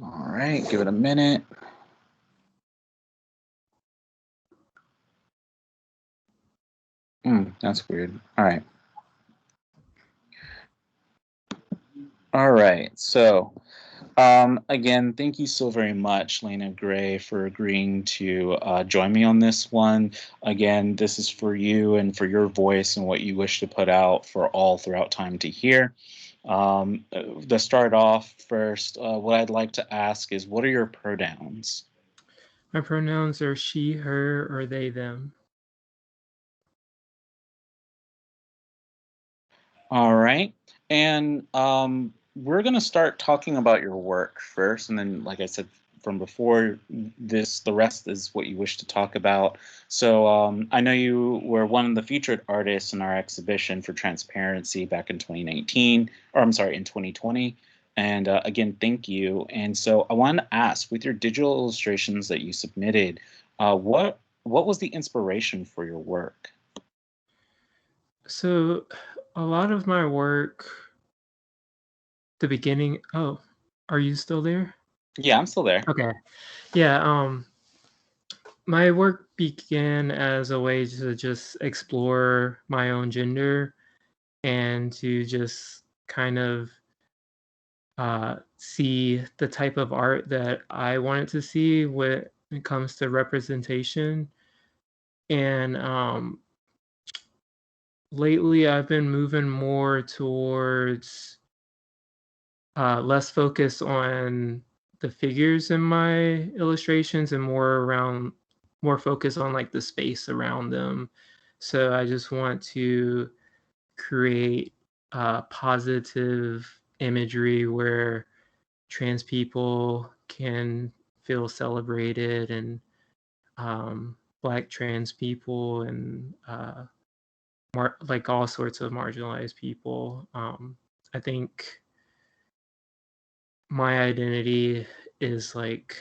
All right, give it a minute. That's weird. All right. All right. So, again, thank you so very much, Lena Gray, for agreeing to join me on this one. Again, this is for you and for your voice and what you wish to put out for all throughout time to hear. To start off first, what I'd like to ask is, what are your pronouns? My pronouns are she, her, or they, them. All right. And we're going to start talking about your work first. And then, like I said from before, the rest is what you wish to talk about. So I know you were one of the featured artists in our exhibition for Transparency back in 2019, or I'm sorry, in 2020. And again, thank you. And so I wanted to ask, with your digital illustrations that you submitted, what was the inspiration for your work? So, a lot of my work, the beginning. Oh, are you still there? Yeah, I'm still there. Okay. Yeah. My work began as a way to just explore my own gender and to just kind of see the type of art that I wanted to see when it comes to representation. And lately, I've been moving more towards less focus on the figures in my illustrations and more focus on like the space around them. So I just want to create positive imagery where trans people can feel celebrated and black trans people and like all sorts of marginalized people. I think my identity is like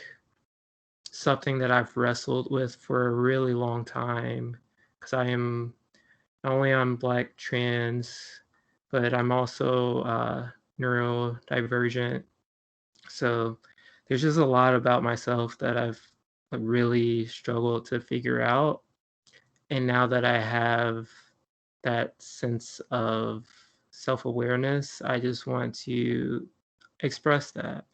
something that I've wrestled with for a really long time because I am not only I'm black trans, but I'm also neurodivergent. So there's just a lot about myself that I've really struggled to figure out. And now that I have that sense of self awareness, I just want to express that.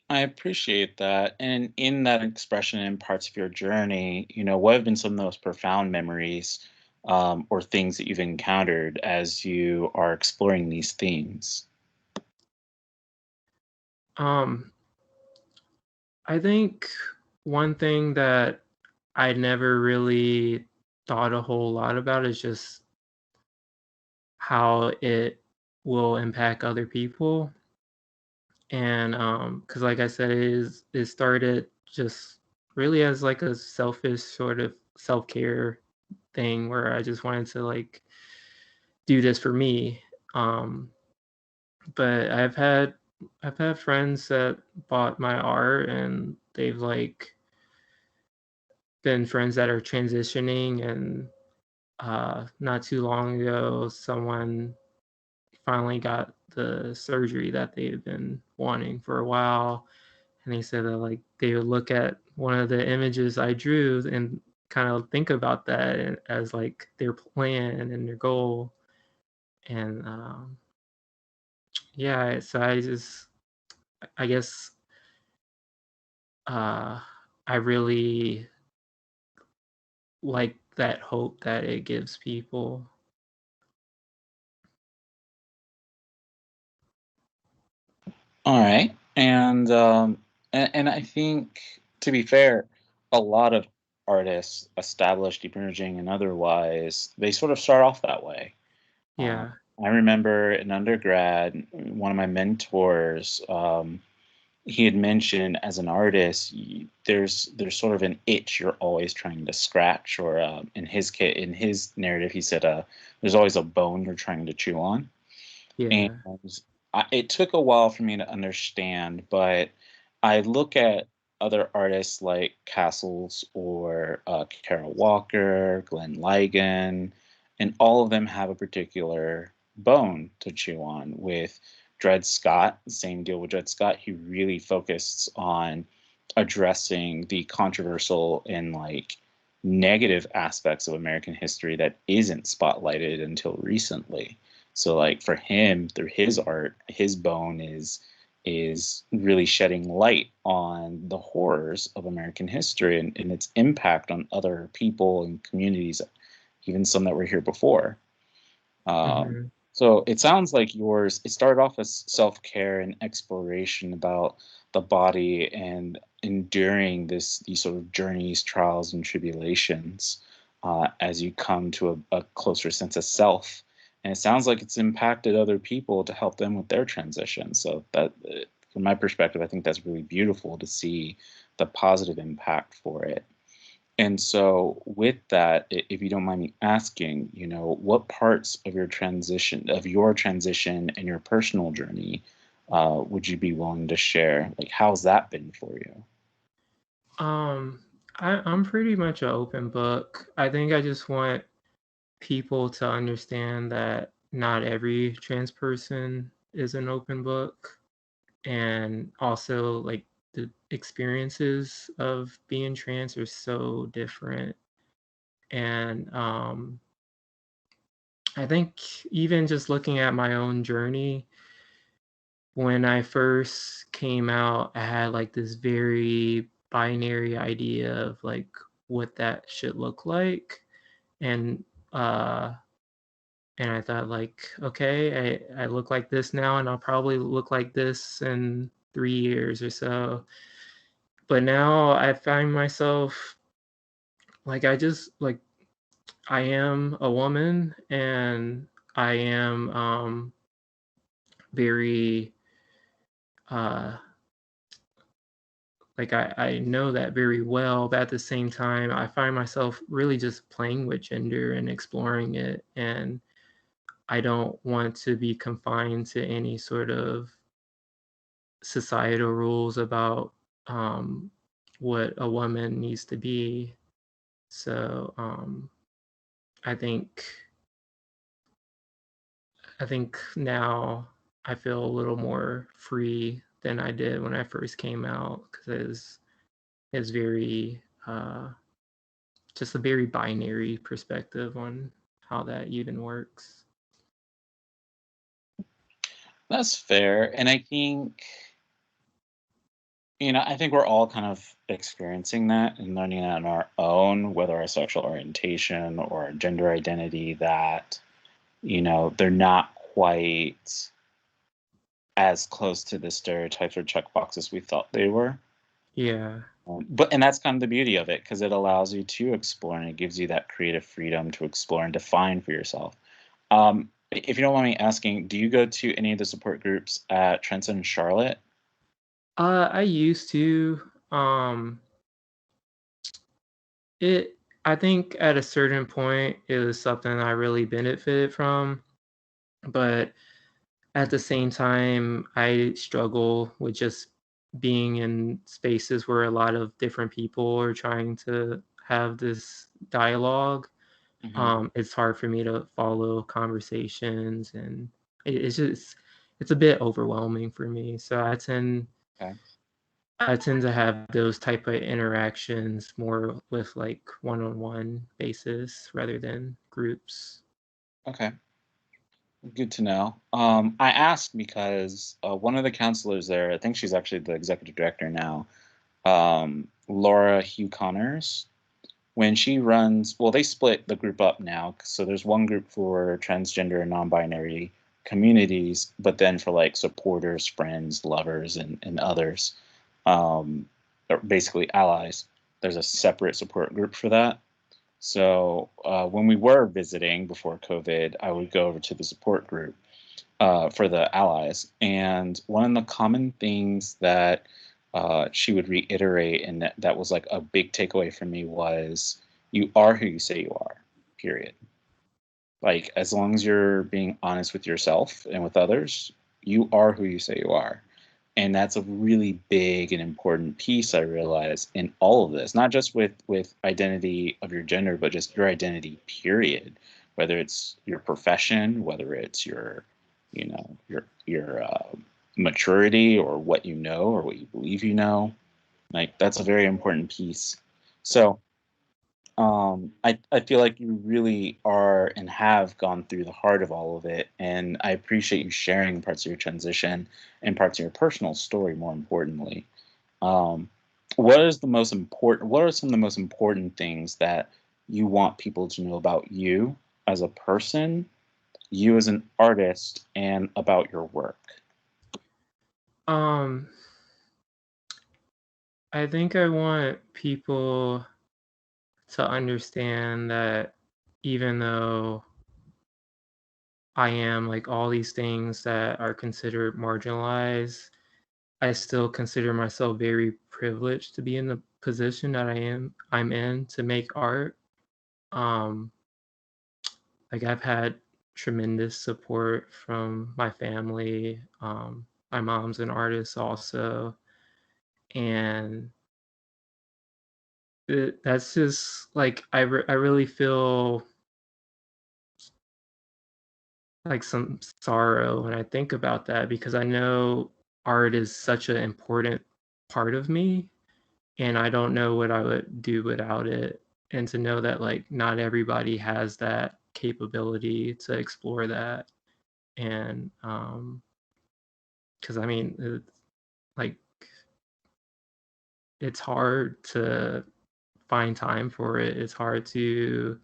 I appreciate that. And in that expression and parts of your journey, what have been some of the most profound memories or things that you've encountered as you are exploring these themes? Um, I think one thing that I never really thought a whole lot about is just how it will impact other people. And because like I said, it started just really as like a selfish sort of self-care thing where I just wanted to like do this for me. Um, but I've had friends that bought my art and they've like been friends that are transitioning and not too long ago someone finally got the surgery that they've been wanting for a while, and they said that like they would look at one of the images I drew and kind of think about that as like their plan and their goal. And yeah, so I guess uh I really like that hope that it gives people. All right. And I think, to be fair, a lot of artists, established, emerging, and otherwise, they sort of start off that way. Um, Yeah. I remember in undergrad, one of my mentors, he had mentioned as an artist, there's sort of an itch you're always trying to scratch, or in his narrative, he said, there's always a bone you're trying to chew on. And Yeah. it took a while for me to understand, but I look at other artists like Castles or Kara Walker, Glenn Ligon, and all of them have a particular bone to chew on with Dred Scott, same deal with Dred Scott. He really focused on addressing the controversial and like negative aspects of American history that isn't spotlighted until recently. So like for him, through his art, his bone is really shedding light on the horrors of American history and its impact on other people and communities, even some that were here before. Um, Mm-hmm. so it sounds like yours, it started off as self-care and exploration about the body and enduring these sort of journeys, trials, and tribulations as you come to a closer sense of self. And it sounds like it's impacted other people to help them with their transition. So that, from my perspective, I think that's really beautiful to see the positive impact for it. And so, with that, if you don't mind me asking, what parts of your transition and your personal journey, would you be willing to share? Like, how's that been for you? Um, I'm pretty much an open book. I think I just want people to understand that not every trans person is an open book, and also like the experiences of being trans are so different. And I think even just looking at my own journey, when I first came out, I had like this very binary idea of like what that should look like. And uh and I thought like, okay, I look like this now and I'll probably look like this in 3 years or so. But now I find myself like I am a woman and I am very uh like I know that very well, but at the same time I find myself really just playing with gender and exploring it, and I don't want to be confined to any sort of societal rules about um what a woman needs to be. So I think I think now I feel a little more free than I did when I first came out, because it's very just a very binary perspective on how that even works. That's fair. And I think we're all kind of experiencing that and learning on our own, whether our sexual orientation or our gender identity, that, they're not quite as close to the stereotypes or check boxes we thought they were. Yeah. And that's kind of the beauty of it, because it allows you to explore and it gives you that creative freedom to explore and define for yourself. If you don't mind me asking, do you go to any of the support groups at Transcend Charlotte? I used to. It I think at a certain point it was something I really benefited from, but at the same time I struggle with just being in spaces where a lot of different people are trying to have this dialogue. Hmm. It's hard for me to follow conversations, and it's just it's a bit overwhelming for me. So Okay. I tend to have those type of interactions more with like one-on-one basis rather than groups. Okay. Good to know. I asked because one of the counselors there, I think she's actually the executive director now, Laura Hugh Connors, when she runs, well, they split the group up now. So there's one group for transgender and non-binary communities, but then for like supporters, friends, lovers, and others, or basically allies, there's a separate support group for that. So when we were visiting before COVID, I would go over to the support group for the allies. And one of the common things that she would reiterate, and that was like a big takeaway for me, was you are who you say you are, period. Like, as long as you're being honest with yourself and with others, you are who you say you are. And that's a really big and important piece, I realize, in all of this, not just with identity of your gender, but just your identity, period. Whether it's your profession, whether it's your your maturity or what you know or what you believe you know. Like that's a very important piece. So I feel like you really are and have gone through the heart of all of it, and I appreciate you sharing parts of your transition and parts of your personal story. More importantly, um, what are some of the most important things that you want people to know about you as a person, you as an artist, and about your work? Um, I think I want people to understand that even though I am like all these things that are considered marginalized, I still consider myself very privileged to be in the position that I'm in to make art. Um, like I've had tremendous support from my family. My mom's an artist also, and that's just like I really feel like some sorrow when I think about that because I know art is such an important part of me and I don't know what I would do without it. And to know that like not everybody has that capability to explore that. And because I mean, like it's hard to find time for it. It's hard to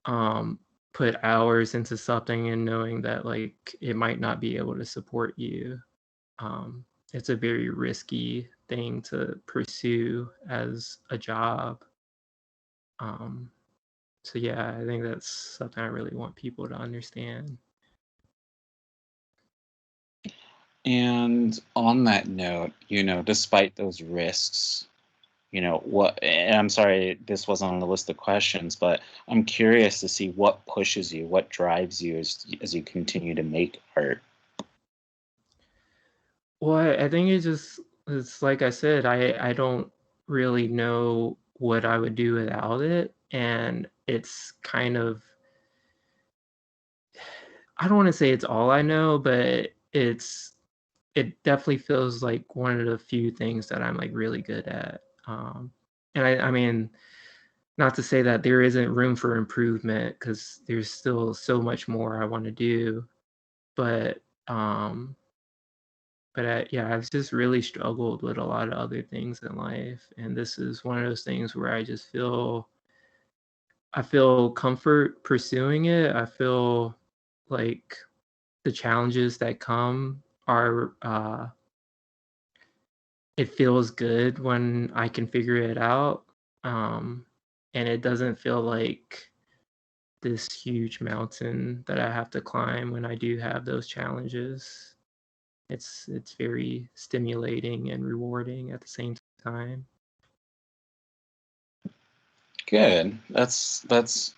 um, put hours into something and knowing that like it might not be able to support you. It's a very risky thing to pursue as a job. Um, so yeah, I think that's something I really want people to understand. And on that note, despite those risks, what, and I'm sorry this wasn't on the list of questions, but I'm curious to see what pushes you, what drives you as you continue to make art. Well, I think it's like I said, I don't really know what I would do without it, and it's kind of I don't want to say it's all I know, but it definitely feels like one of the few things that I'm like really good at. And I mean, not to say that there isn't room for improvement because there's still so much more I want to do, but um, yeah, I've just really struggled with a lot of other things in life, and this is one of those things where I feel comfort pursuing it. I feel like the challenges that come are it feels good when I can figure it out. Um, and it doesn't feel like this huge mountain that I have to climb when I do have those challenges. It's very stimulating and rewarding at the same time. Good. That's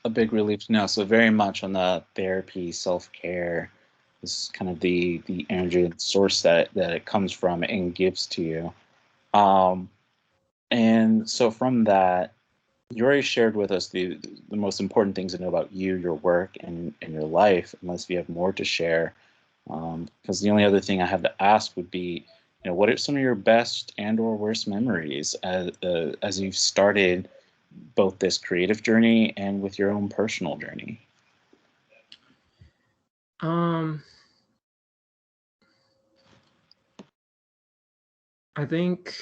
a big relief to know. So very much on the therapy, self-care is kind of the energy and source that it comes from and gives to you. Um, and so from that, you already shared with us the most important things to know about you, your work, and your life. Unless you have more to share, because the only other thing I have to ask would be, what are some of your best and or worst memories as you've started both this creative journey and with your own personal journey? Um, I think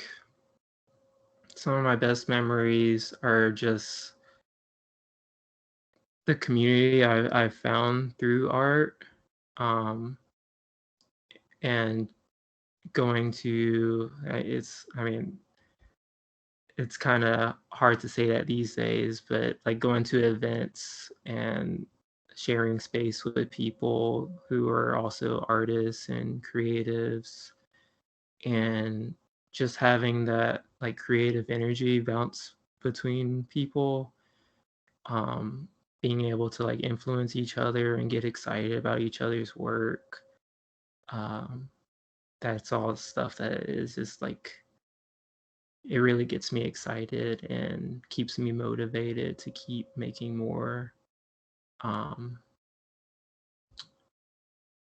some of my best memories are just the community I've found through art, um, and going to it's I mean it's kind of hard to say that these days, but like going to events and sharing space with people who are also artists and creatives and just having that like creative energy bounce between people, um, being able to like influence each other and get excited about each other's work. Um, that's all stuff that is just like it really gets me excited and keeps me motivated to keep making more. Um,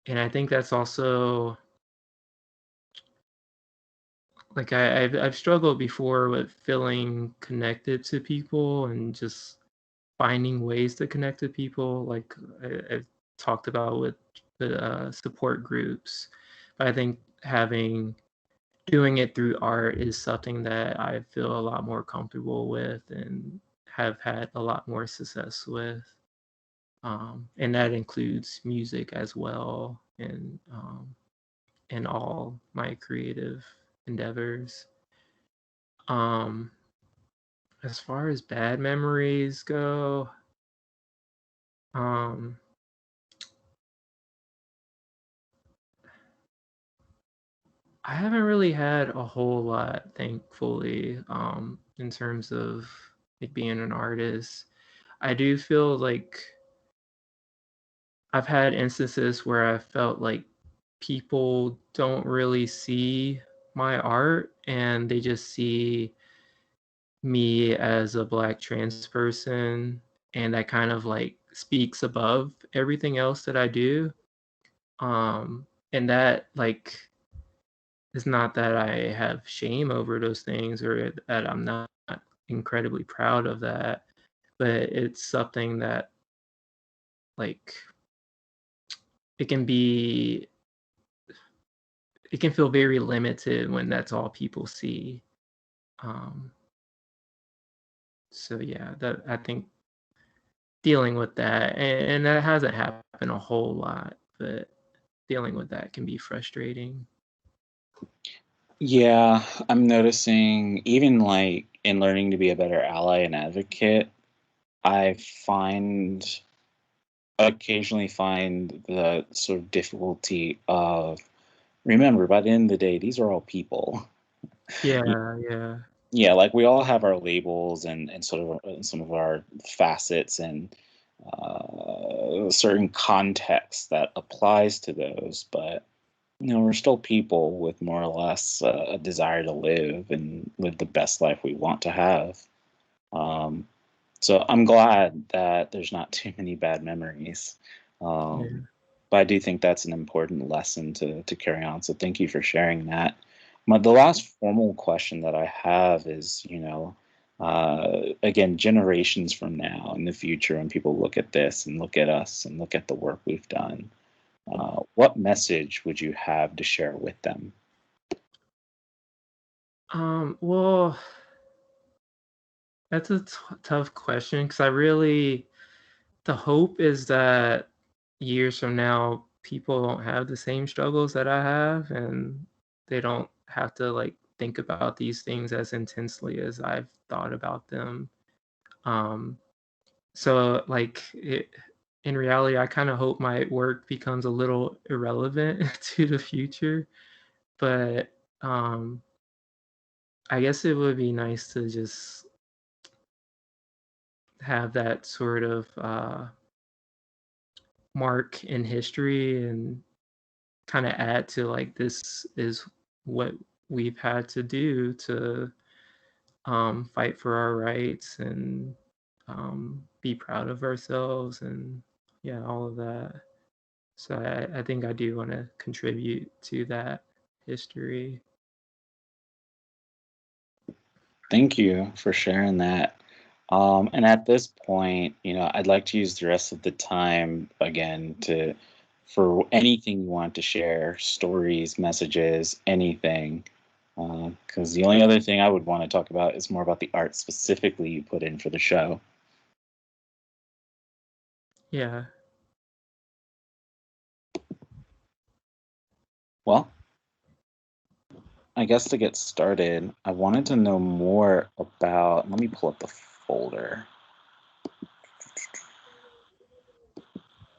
And I think that's also like I've struggled before with feeling connected to people and just finding ways to connect to people. Like I've talked about with the support groups, but I think having doing it through art is something that I feel a lot more comfortable with and have had a lot more success with. And that includes music as well, and in all my creative endeavors. Um, as far as bad memories go, um, I haven't really had a whole lot, thankfully, in terms of like being an artist. I do feel like I've had instances where I felt like people don't really see my art and they just see me as a black trans person, and that kind of like speaks above everything else that I do. And that like it's not that I have shame over those things or that I'm not incredibly proud of that, but it's something that like it can be it can feel very limited when that's all people see. Um, so yeah, that I think dealing with that, and that hasn't happened a whole lot, but dealing with that can be frustrating. Yeah, I'm noticing even like in learning to be a better ally and advocate, I find occasionally find the sort of difficulty of remember by the end of the day, these are all people. Yeah, yeah, Yeah, like we all have our labels and sort of some of our facets and certain context that applies to those, but we're still people with more or less a desire to live and live the best life we want to have. Um, so I'm glad that there's not too many bad memories. yeah. But I do think that's an important lesson to carry on. So thank you for sharing that. The last formal question that I have is, again, generations from now in the future, when people look at this and look at us and look at the work we've done, what message would you have to share with them? Well, that's a tough question because I really the hope is that years from now people don't have the same struggles that I have and they don't have to like think about these things as intensely as I've thought about them. Um, so like in reality, I kind of hope my work becomes a little irrelevant to the future, but I guess it would be nice to just have that sort of mark in history and kind of add to like this is what we've had to do to fight for our rights and be proud of ourselves and yeah, all of that. So I think I do want to contribute to that history. Thank you for sharing that. And at this point, I'd like to use the rest of the time again for anything you want to share, stories, messages, anything. Because the only other thing I would want to talk about is more about the art specifically you put in for the show. Yeah. Well, I guess to get started, I wanted to know more about. Let me pull up the folder.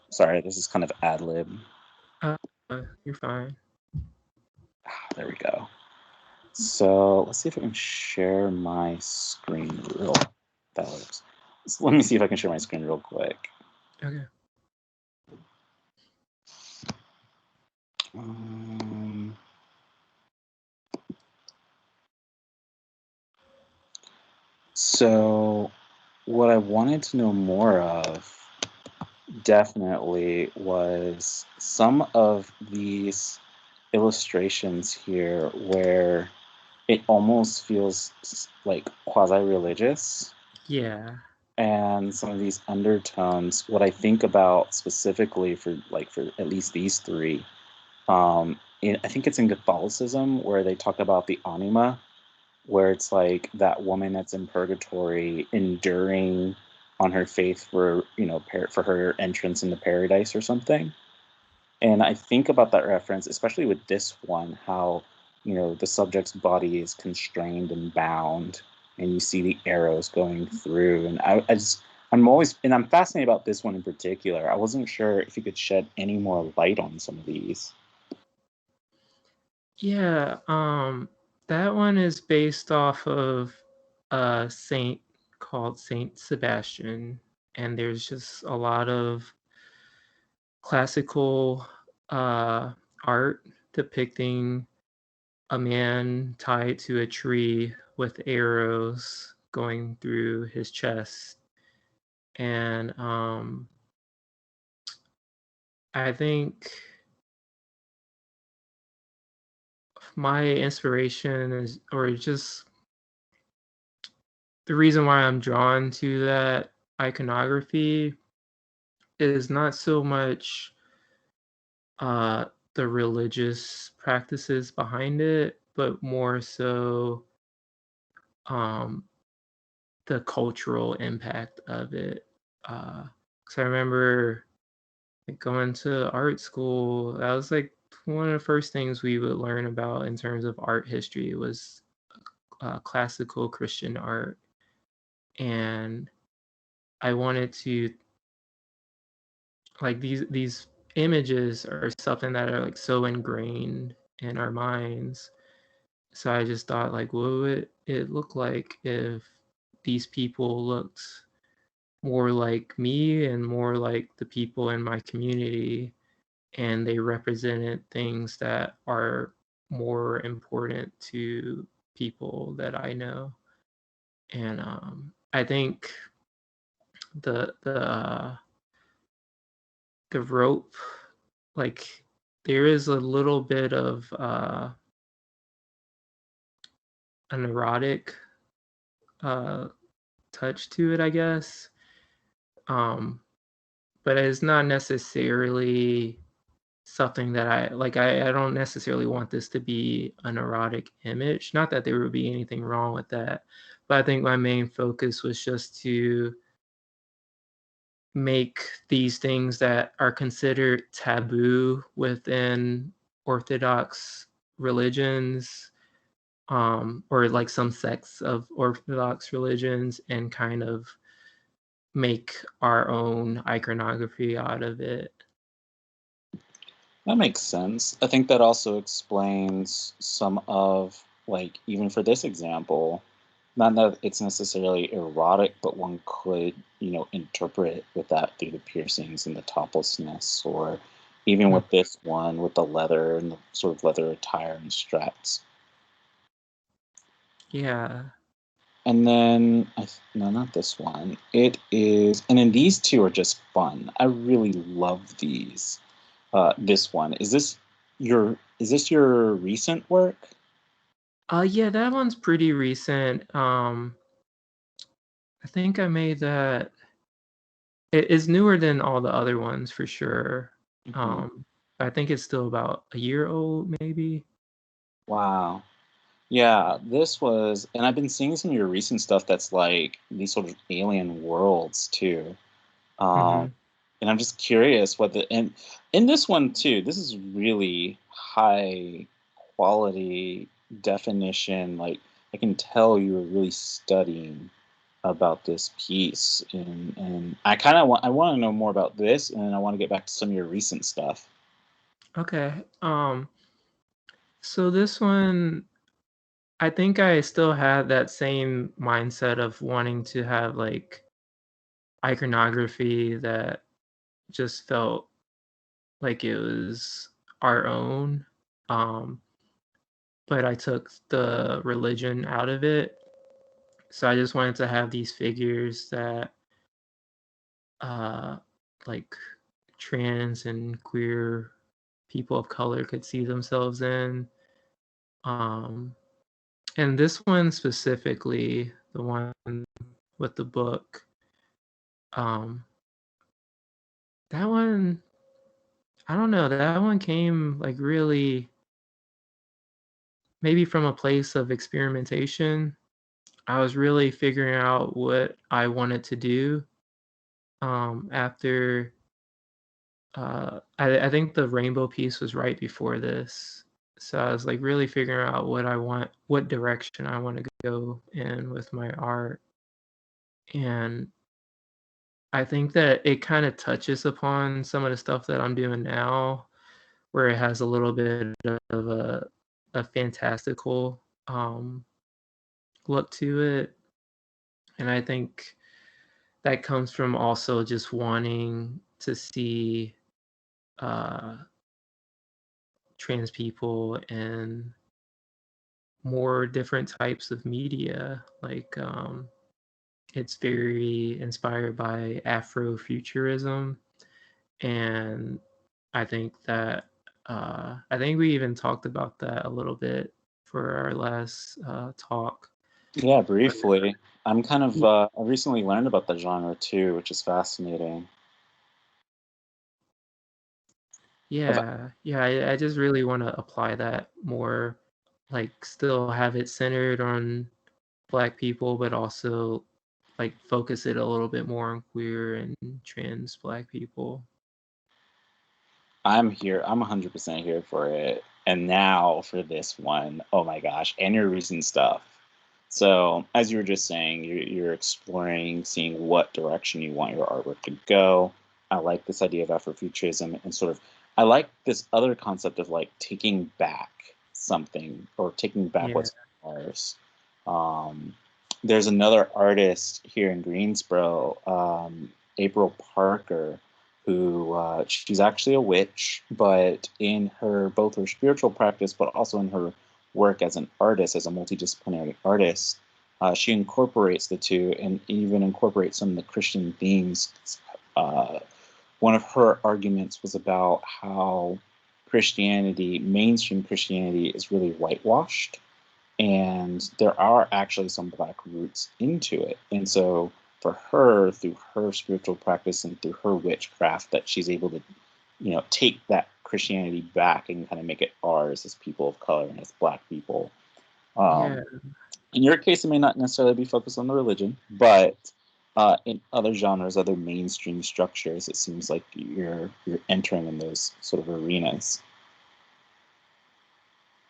Sorry, this is kind of ad lib. Uh, you're fine. There we go. So let's see if I can share my screen real. That works. So let me see if I can share my screen real quick. Okay. Um, so what I wanted to know more of definitely was some of these illustrations here where it almost feels like quasi-religious, Yeah. and some of these undertones. What I think about specifically for at least these three, I think it's in Catholicism where they talk about the anima, where it's like that woman that's in purgatory enduring on her faith for for her entrance into paradise or something. And I think about that reference, especially with this one, how the subject's body is constrained and bound, and you see the arrows going through. And I'm fascinated about this one in particular. I wasn't sure if you could shed any more light on some of these. Yeah, that one is based off of a saint called Saint Sebastian, and there's just a lot of classical art depicting a man tied to a tree with arrows going through his chest. And I think my inspiration is, or just the reason why I'm drawn to that iconography is not so much uh, the religious practices behind it, but more so um, the cultural impact of it. Because I remember like, going to art school, that was like one of the first things we would learn about in terms of art history was classical Christian art. And I wanted to like these images are something that are like so ingrained in our minds. So I just thought like what would it look like if these people looked more like me and more like the people in my community, and they represented things that are more important to people that I know. And I think the rope, like there is a little bit of an erotic uh, touch to it, I guess. Um, but it's not necessarily something that I like. I don't necessarily want this to be an erotic image. Not that there would be anything wrong with that, but I think my main focus was just to make these things that are considered taboo within Orthodox religions, or like some sects of Orthodox religions, and kind of make our own iconography out of it. That makes sense. I think that also explains some of, like, even for this example, not that it's necessarily erotic, but one could, interpret with that through the piercings and the toplessness, or even Mm. with this one with the leather and the sort of leather attire and straps. Yeah. And then, no, not this one. It is, and then these two are just fun. I really love these. This one is this your recent work? Yeah, that one's pretty recent. I think I made that. It is newer than all the other ones for sure. Hmm. Um, I think it's still about a year old, maybe. Wow. Yeah, this was, and I've been seeing some of your recent stuff that's like these sort of alien worlds too. Um, Hmm. and I'm just curious what the and in this one too. This is really high quality definition. Like I can tell you were really studying about this piece, and I want to know more about this, and then I want to get back to some of your recent stuff. Okay. So this one, I think I still had that same mindset of wanting to have like iconography that just felt like it was our own. Um, but I took the religion out of it. So I just wanted to have these figures that like trans and queer people of color could see themselves in. And this one specifically, the one with the book, um, that one, I don't know, that one came like really maybe from a place of experimentation. I was really figuring out what I wanted to do after I think the rainbow piece was right before this. So I was like really figuring out what I want, what direction I want to go in with my art. And I think that it kind of touches upon some of the stuff that I'm doing now, where it has a little bit of a fantastical look to it. And I think that comes from also just wanting to see uh, trans people and more different types of media. Like it's very inspired by Afrofuturism, and I think that I think we even talked about that a little bit for our last talk. Yeah, briefly. I'm kind of I recently learned about the genre too, which is fascinating. I've Yeah, I just really want to apply that more, like still have it centered on Black people, but also like focus it a little bit more on queer and trans Black people. I'm here. I'm 100% here for it. And now for this one, oh my gosh, and your recent stuff. So, as you were just saying, you're exploring, seeing what direction you want your artwork to go. I like this idea of Afrofuturism and sort of, I like this other concept of like taking back something or taking back Yeah, what's ours. Um, there's another artist here in Greensboro, April Parker, who she's actually a witch, but in her both her spiritual practice, but also in her work as an artist, as a multidisciplinary artist, she incorporates the two and even incorporates some of the Christian themes. Uh, One of her arguments was about how Christianity, mainstream Christianity, is really whitewashed, and there are actually some black roots into it. And so for her, through her spiritual practice and through her witchcraft, that she's able to, take that Christianity back and kind of make it ours as people of color and as black people. yeah, um, in your case, it may not necessarily be focused on the religion, but in other genres, other mainstream structures, it seems like you're entering in those sort of arenas.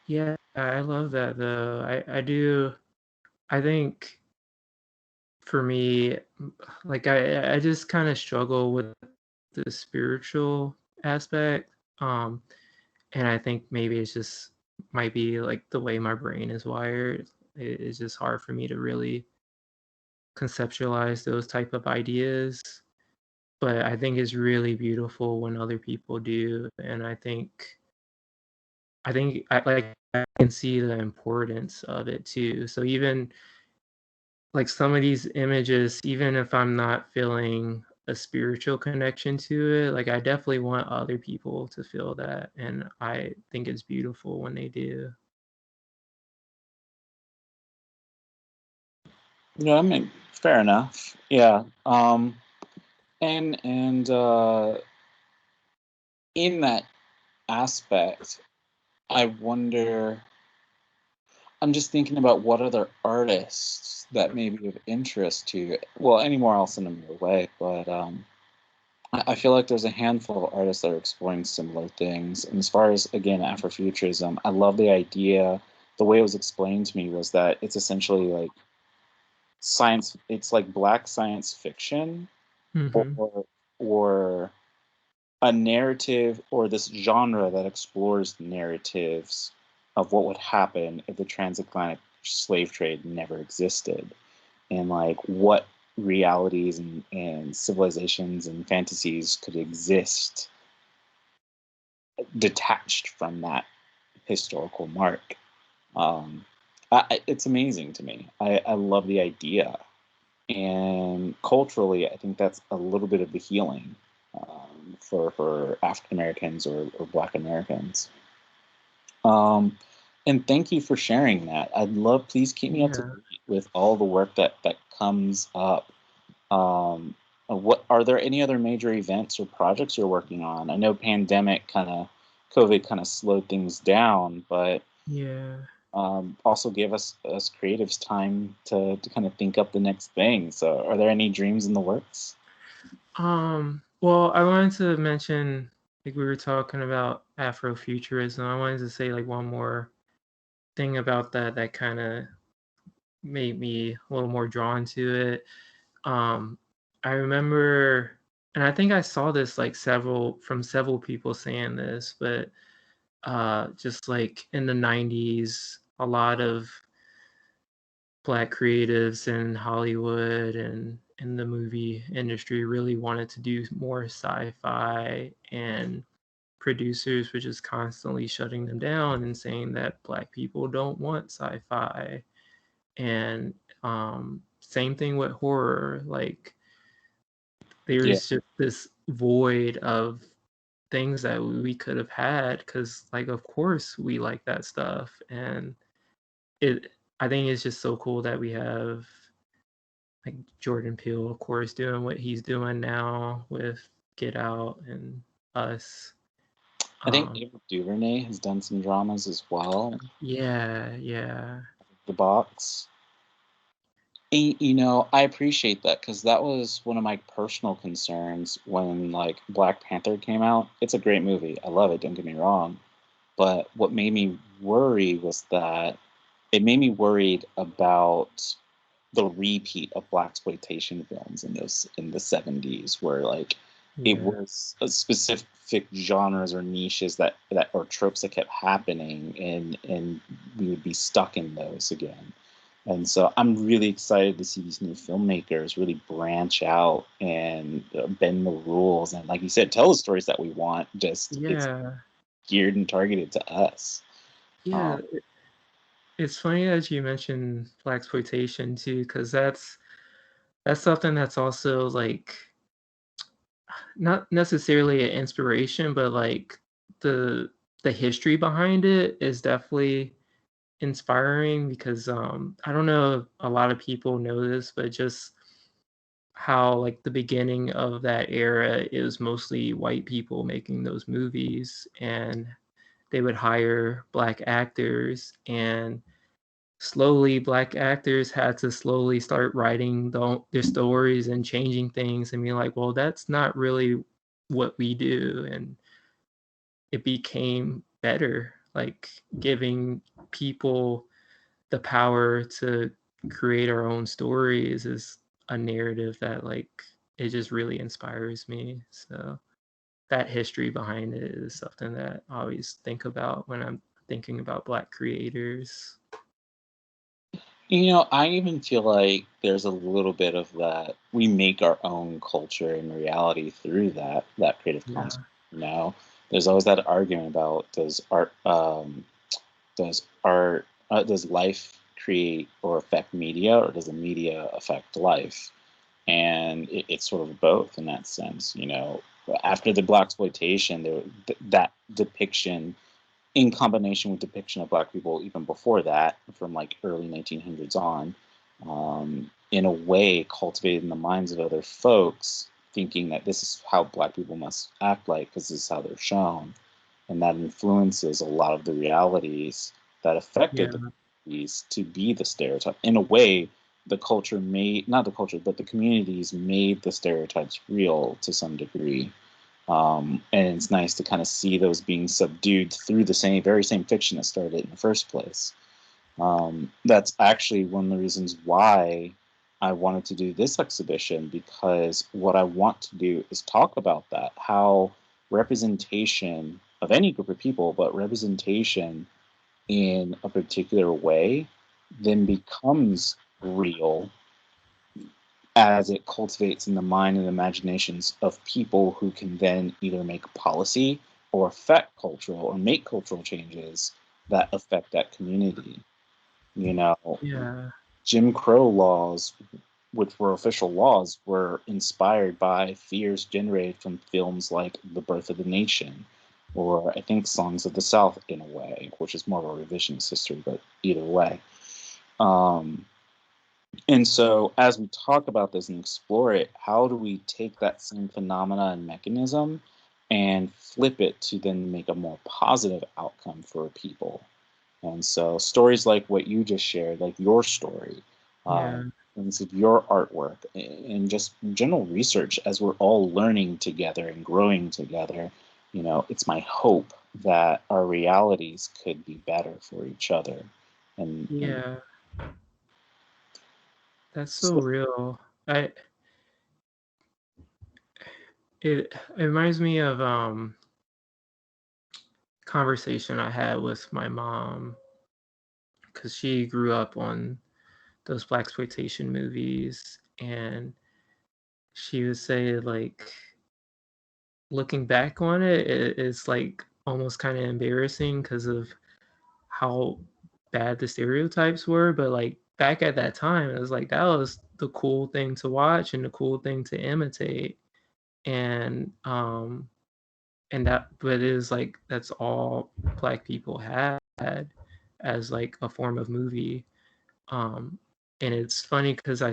yeah. I love that though. I do. I think for me, like I just kind of struggle with the spiritual aspect. And I think maybe it's just might be like the way my brain is wired. It's just hard for me to really conceptualize those type of ideas. But I think it's really beautiful when other people do, and I think I can see the importance of it too. So even like some of these images, even if I'm not feeling a spiritual connection to it, like I definitely want other people to feel that, and I think it's beautiful when they do. I mean, fair enough. Yeah. And in that aspect, I wonder. I'm just thinking about what other artists that may be of interest to you. Well, anymore, I'll send them your way. But I feel like there's a handful of artists that are exploring similar things. And as far as, again, Afrofuturism, I love the idea. The way it was explained to me was that it's essentially like science. It's like black science fiction, Mhm. or or a narrative, or this genre that explores narratives of what would happen if the transatlantic slave trade never existed, and like what realities and civilizations and fantasies could exist detached from that historical mark. It's amazing to me. I love the idea, and culturally I think that's a little bit of the healing. for African Americans or Black Americans. And thank you for sharing that. I'd love, please keep me up to Yeah. date with all the work that comes up. What are there any other major events or projects you're working on? I know COVID kind of slowed things down, but Yeah. also gave us creatives time to kind of think up the next thing. So, are there any dreams in the works? Well, I wanted to mention, like we were talking about Afrofuturism. I wanted to say like one more thing about that kind of made me a little more drawn to it. Um, I remember, and I think I saw this like several people saying this, but just like in the 90s, a lot of Black creatives in Hollywood and in the movie industry really wanted to do more sci-fi, and producers were just constantly shutting them down and saying that Black people don't want sci-fi. And same thing with horror. Like Yeah, there's just this void of things that we could have had, because like of course we like that stuff. And it I think it's just so cool that we have like Jordan Peele, of course, doing what he's doing now with Get Out and Us. I think Um, Ava DuVernay has done some dramas as well. yeah, yeah, The Box. You know, I appreciate that because that was one of my personal concerns when like Black Panther came out. It's a great movie. I love it, don't get me wrong. But what made me worry was that it made me worried about the repeat of black exploitation films in the 70s, where like it yeah, was a specific genres or niches that or tropes that kept happening, and we would be stuck in those again. And so I'm really excited to see these new filmmakers really branch out and bend the rules, and like you said, tell the stories that we want, just it's yeah, geared and targeted to us. yeah. um, It's funny that you mentioned black exploitation too, because that's something that's also like not necessarily an inspiration, but like the the history behind it is definitely inspiring, because I don't know if a lot of people know this, but just how like the beginning of that era is mostly white people making those movies, and they would hire black actors, and slowly black actors had to slowly start writing their stories and changing things and being like, well, that's not really what we do. And it became better, like giving people the power to create our own stories is a narrative that like it just really inspires me. So that history behind it is something that I always think about when I'm thinking about black creators. You know, I even feel like there's a little bit of that. We make our own culture and reality through that creative concept. Yeah. You know, there's always that argument about does life create or affect media, or does the media affect life? And it's sort of both in that sense. You know, after the black exploitation, that depiction in combination with depiction of black people even before that, from like early 1900s on, in a way cultivated in the minds of other folks, thinking that this is how black people must act like because this is how they're shown, and that influences a lot of the realities that affected the Yeah. communities to be the stereotype. In a way, the culture made, not the culture, but the communities made the stereotypes real to some degree. And it's nice to kind of see those being subdued through the very same fiction that started it in the first place. That's actually one of the reasons why I wanted to do this exhibition, because what I want to do is talk about that, how representation of any group of people, but representation in a particular way, then becomes real as it cultivates in the mind and imaginations of people who can then either make policy or affect cultural or make cultural changes that affect that community. You know, Yeah. Jim Crow laws which were official laws, were inspired by fears generated from films like The Birth of a Nation, or I think Songs of the South in a way, which is more of a revisionist history, but either way. Um, and so, as we talk about this and explore it, how do we take that same phenomena and mechanism and flip it to then make a more positive outcome for people? And so, stories like what you just shared, like your story, Yeah. things of your artwork, and just general research as we're all learning together and growing together, it's my hope that our realities could be better for each other. And Yeah. That's so so, real. I it reminds me of conversation I had with my mom because she grew up on those black exploitation movies, and she would say like looking back on it, it's like almost kind of embarrassing because of how bad the stereotypes were. But like back at that time, it was like that was the cool thing to watch and the cool thing to imitate. And that, but it is like that's all black people had as like a form of movie. Um, and it's funny because I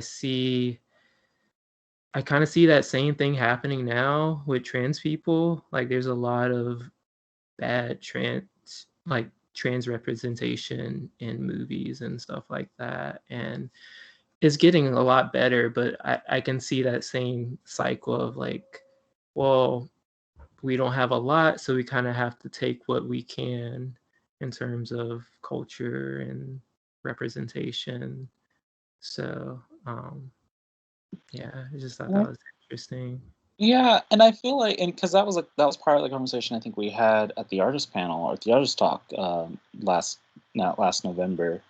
kind of see that same thing happening now with trans people. Like there's a lot of bad trans representation in movies and stuff like that. And it's getting a lot better, but I can see that same cycle of like, well, we don't have a lot, so we kind of have to take what we can in terms of culture and representation. So, yeah, I just thought that was interesting. yeah, and I feel like, and because that was part of the conversation I think we had at the artist panel or at the artist talk last not last November.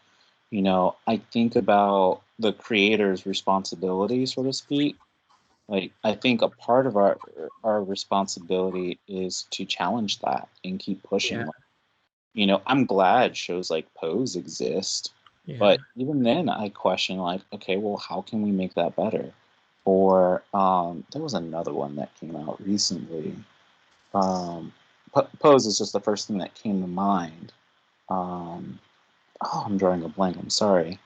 I think about the creator's responsibility, so to speak. Like, I think a part of our responsibility is to challenge that and keep pushing. Yeah, Like, I'm glad shows like Pose exist, yeah, but even then, I question like, okay, well, how can we make that better? Or there was another one that came out recently. Um, Pose is just the first thing that came to mind. Um, oh, I'm drawing a blank. I'm sorry,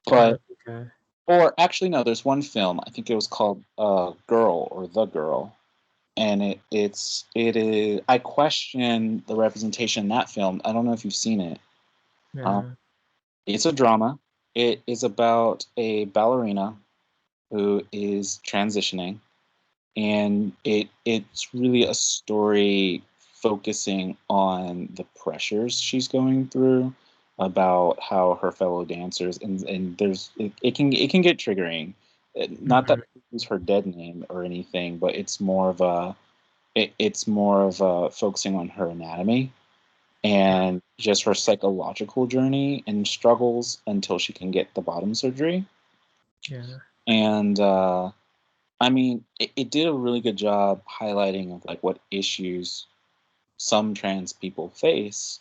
but okay. or actually no, there's one film. I think it was called Girl or The Girl, and it is. I question the representation in that film. I don't know if you've seen it. Um, Yeah, it's a drama. It is about a ballerina who is transitioning, and it's really a story focusing on the pressures she's going through, about how her fellow dancers, and it can get triggering. Not that mhm, I use her dead name or anything, but it's more of a focusing on her anatomy yeah, and just her psychological journey and struggles until she can get the bottom surgery. yeah, And I mean, it did a really good job highlighting of like what issues some trans people face,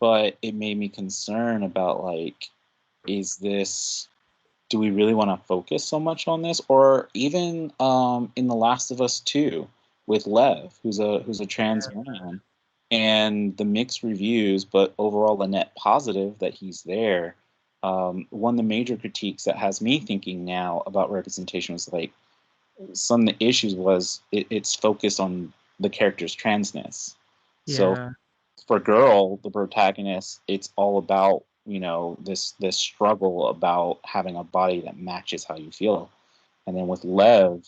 but it made me concerned about like, is this do we really want to focus so much on this? Or even in The Last of Us 2 with Lev, who's a trans man, and the mixed reviews, but overall the net positive that he's there. One of the major critiques that has me thinking now about representation was like, some of the issues was it's focused on the character's transness. So yeah, for Girl, the protagonist, it's all about this struggle about having a body that matches how you feel. And then with Lev,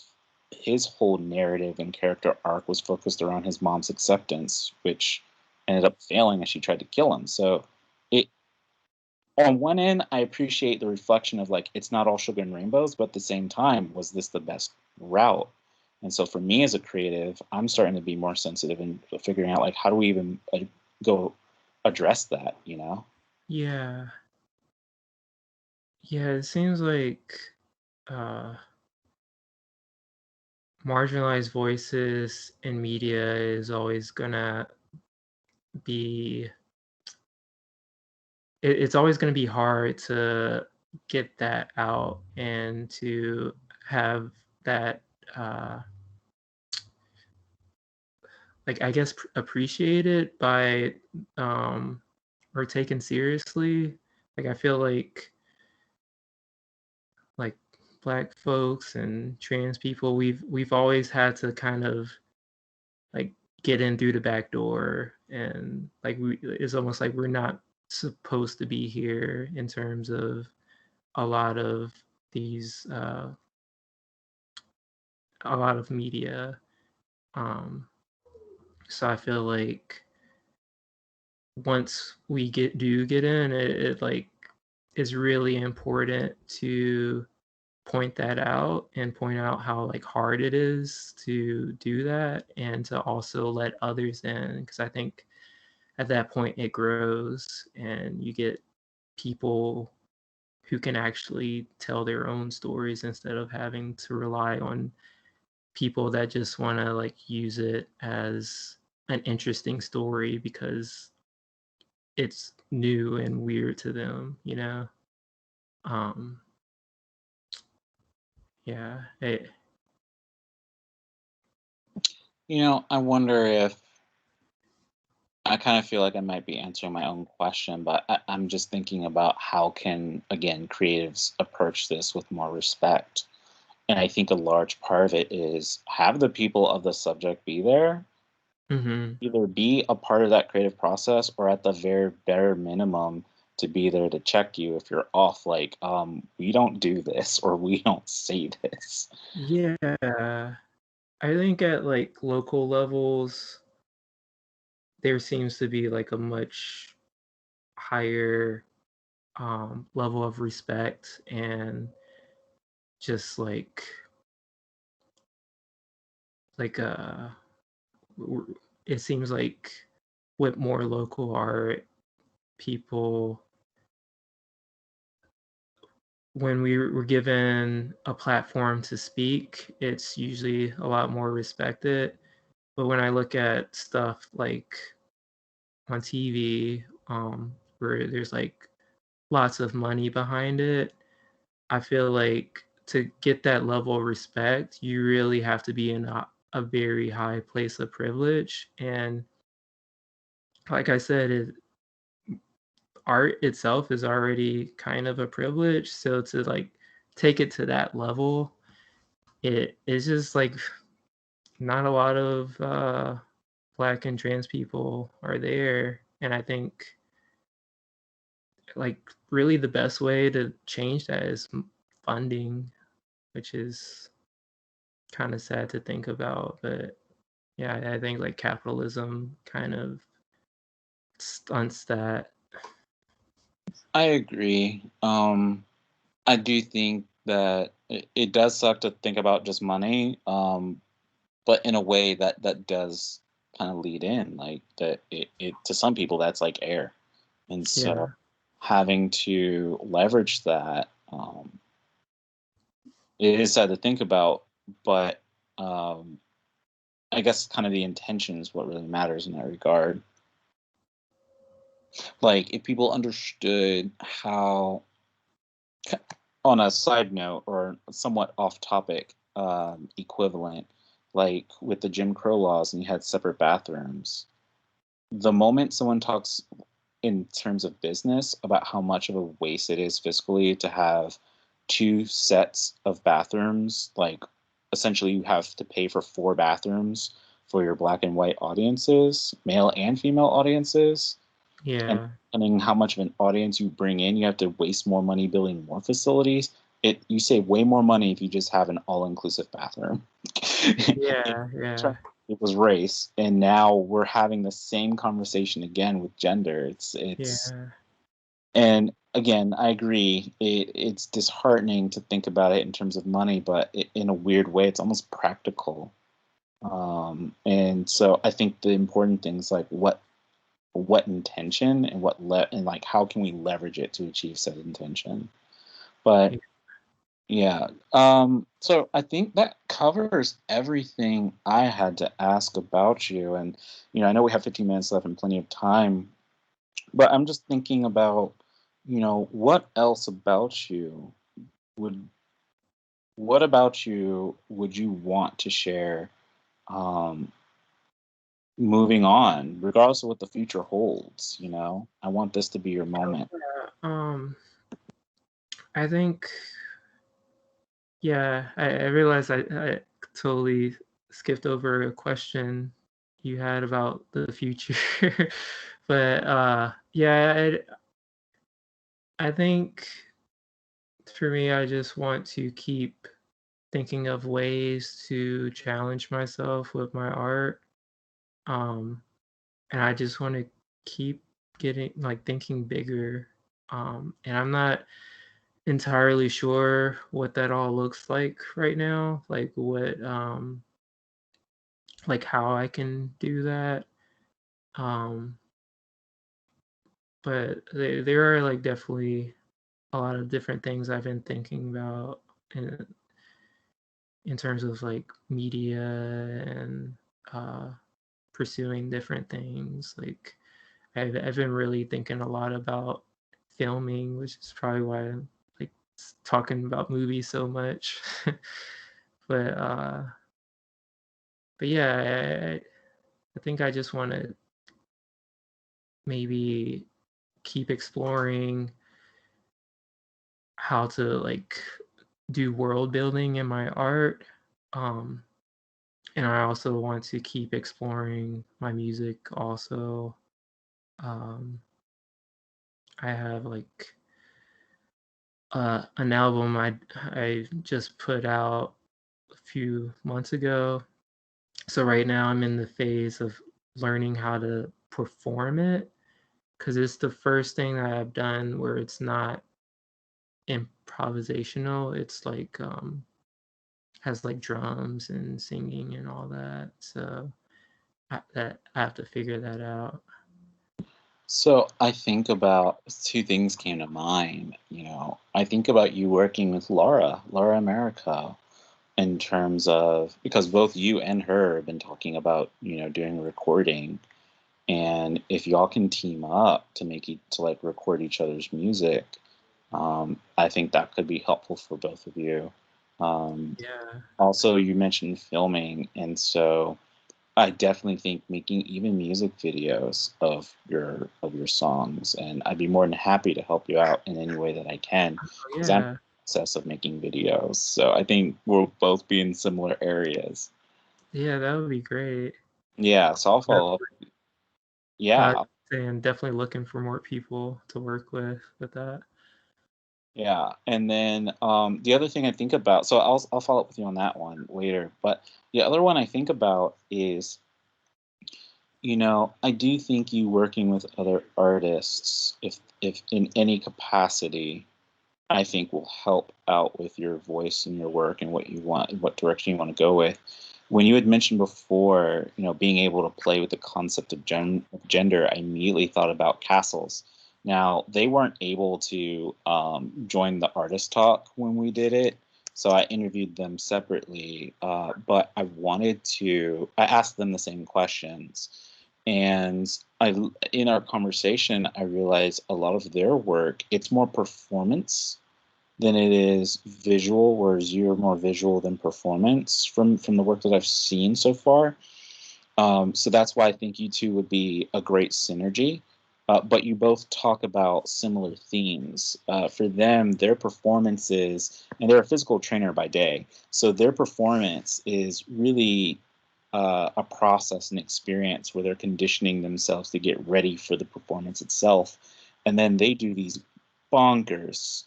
his whole narrative and character arc was focused around his mom's acceptance, which ended up failing as she tried to kill him. So it on one end, I appreciate the reflection of like it's not all sugar and rainbows, but at the same time, was this the best route? And so for me as a creative, I'm starting to be more sensitive and figuring out like how do we even go address that? yeah, yeah. It seems like uh, marginalized voices in media is always gonna be. It's always gonna be hard to get that out and to have that like I guess appreciated by or taken seriously. Like I feel like black folks and trans people, we've always had to kind of like get in through the back door, and like it's almost like we're not supposed to be here in terms of a lot of these a lot of media. So I feel like once we get in, it like is really important to point that out and point out how like hard it is to do that, and to also let others in, because I think at that point it grows and you get people who can actually tell their own stories instead of having to rely on people that just want to like use it as an interesting story because it's new and weird to them, you know. um yeah it, I wonder if I kind of feel like I might be answering my own question, but I'm just thinking about how can, again, creatives approach this with more respect. And I think a large part of it is have the people of the subject be there, mhm. either be a part of that creative process or at the very bare minimum to be there to check you if you're off. Like, we don't do this or we don't say this. Yeah, I think at like local levels there seems to be like a much higher level of respect, and just like it seems like with more local art, people, when we were given a platform to speak, it's usually a lot more respected. But when I look at stuff like on TV, where there's like lots of money behind it, I feel like to get that level of respect, you really have to be in a very high place of privilege. And like I said, art itself is already kind of a privilege. So to like take it to that level, it is just like not a lot of black and trans people are there. And I think like really the best way to change that is funding, which is kind of sad to think about. But yeah, I think like capitalism kind of stunts that. I agree. I do think that it does suck to think about just money, but in a way that does kind of lead in, like that it to some people that's like air, and so Yeah. having to leverage that, it is sad to think about, but um, I guess kind of the intention is what really matters in that regard. Like if people understood how, on a side note or somewhat off topic, equivalent, like with the Jim Crow laws and you had separate bathrooms, the moment someone talks in terms of business about how much of a waste it is fiscally to have two sets of bathrooms, like essentially you have to pay for four bathrooms for your black and white audiences, male and female audiences, and Yeah. depending on how much of an audience you bring in, you have to waste more money building more facilities. You save way more money if you just have an all-inclusive bathroom. Yeah. Yeah. It was race, and now we're having the same conversation again with gender. It's Yeah. and again, I agree. It's disheartening to think about it in terms of money, but in a weird way, it's almost practical. And so I think the important things like what intention and and like how can we leverage it to achieve said intention. But Yeah. yeah, so I think that covers everything I had to ask about you. And I know we have 15 minutes left and plenty of time, but I'm just thinking about what else about you would what about you would you want to share, um, moving on, regardless of what the future holds? I want this to be your moment. Yeah, I think, yeah, I realized I totally skipped over a question you had about the future. But yeah, I think for me, I just want to keep thinking of ways to challenge myself with my art. Um, and I just want to keep getting like thinking bigger. And I'm not entirely sure what that all looks like right now, like what like how I can do that. Um, but there are like definitely a lot of different things I've been thinking about in terms of like media and uh, pursuing different things. Like I've been really thinking a lot about filming, which is probably why I'm like talking about movies so much. but uh, but yeah, I think I just want to maybe keep exploring how to like do world building in my art. Um, and I also want to keep exploring my music also. Um, I have like an album I just put out a few months ago. So right now I'm in the phase of learning how to perform it because it's the first thing that I've done where it's not improvisational. It's like has like drums and singing and all that. So I have to figure that out. So I think about two things came to mind. I think about you working with Laura America, in terms of because both you and her have been talking about, doing recording. And if y'all can team up to like record each other's music, I think that could be helpful for both of you. Um, Yeah. Also, you mentioned filming, and so I definitely think making even music videos of your songs, and I'd be more than happy to help you out in any way that I can, Oh, because I'm in yeah. the process of making videos. So I think we'll both be in similar areas. Yeah, that would be great. Yeah, so I'll follow up. Definitely, Yeah, and definitely looking for more people to work with that. yeah. And then the other thing I think about, so I'll follow up with you on that one later. But the other one I think about is, I do think you working with other artists, if in any capacity, I think will help out with your voice and your work and what you want, what direction you want to go with. When you had mentioned before, being able to play with the concept of gender, I immediately thought about castles. Now, they weren't able to join the artist talk when we did it, so I interviewed them separately. But I asked them the same questions. And in our conversation, I realized a lot of their work, it's more performance than it is visual, whereas you're more visual than performance from the work that I've seen so far. So that's why I think you two would be a great synergy. But you both talk about similar themes. For them, their performances, and they're a physical trainer by day, so their performance is really a process and experience where they're conditioning themselves to get ready for the performance itself. And then they do these bonkers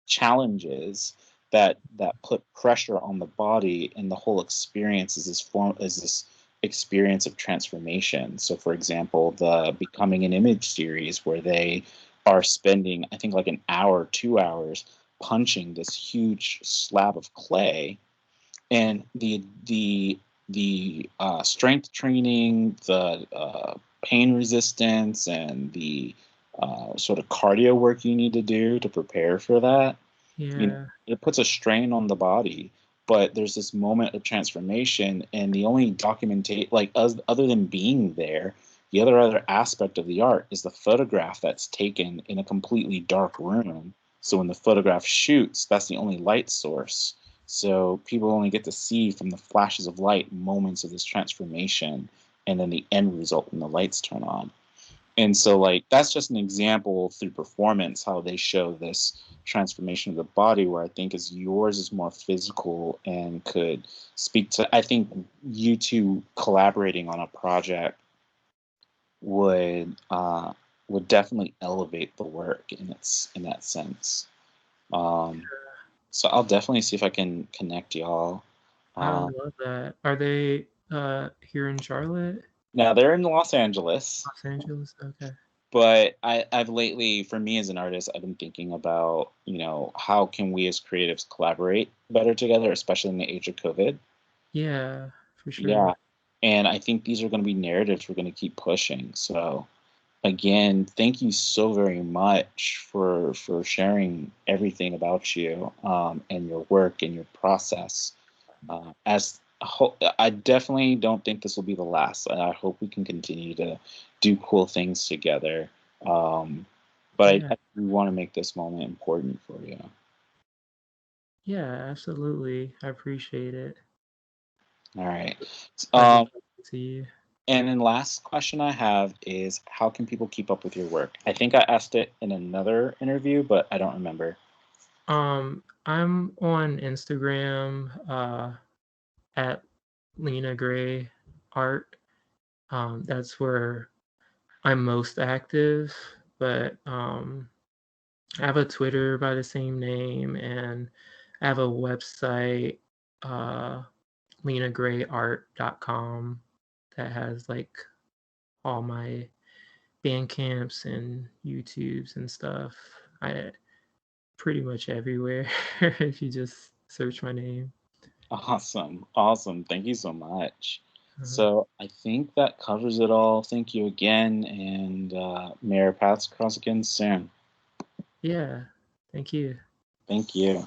challenges that put pressure on the body, and the whole experience is this experience of transformation. So for example, the Becoming an Image series, where they are spending, I think, like an hour, 2 hours punching this huge slab of clay, and the strength training, the pain resistance, and the sort of cardio work you need to do to prepare for that, Yeah. it puts a strain on the body. but there's this moment of transformation, and the only documentation, like us, other than being there, the other aspect of the art is the photograph that's taken in a completely dark room. So when the photograph shoots, that's the only light source. So people only get to see from the flashes of light moments of this transformation, and then the end result when the lights turn on. And so, like, that's just an example through performance how they show this transformation of the body, where I think is yours is more physical and could speak to. I think you two collaborating on a project would definitely elevate the work in that sense. Um, so I'll definitely see if I can connect y'all. I Uh, would love that. Are they here in Charlotte? Now they're in Los Angeles. Los Angeles? Okay. But I've lately, for me as an artist, I've been thinking about, how can we as creatives collaborate better together, especially in the age of COVID. Yeah, for sure. Yeah. And I think these are going to be narratives we're going to keep pushing. So again, thank you so very much for sharing everything about you, and your work and your process. I definitely don't think this will be the last, and I hope we can continue to do cool things together. Um, but Yeah. I want to make this moment important for you. Yeah, absolutely. I appreciate it. All right. Pleasure Um, talking to you. and then last question I have is, how can people keep up with your work? I think I asked it in another interview, but I don't remember. I'm on Instagram at Lena Gray Art. That's where I'm most active, but I have a Twitter by the same name, and I have a website, uh, lenagrayart.com, that has like all my band camps and YouTubes and stuff. I pretty much everywhere if you just search my name. Awesome. Awesome. Thank you so much. Uh, So I think that covers it all. Thank you again, and may our paths cross again soon. yeah, thank you. Thank you.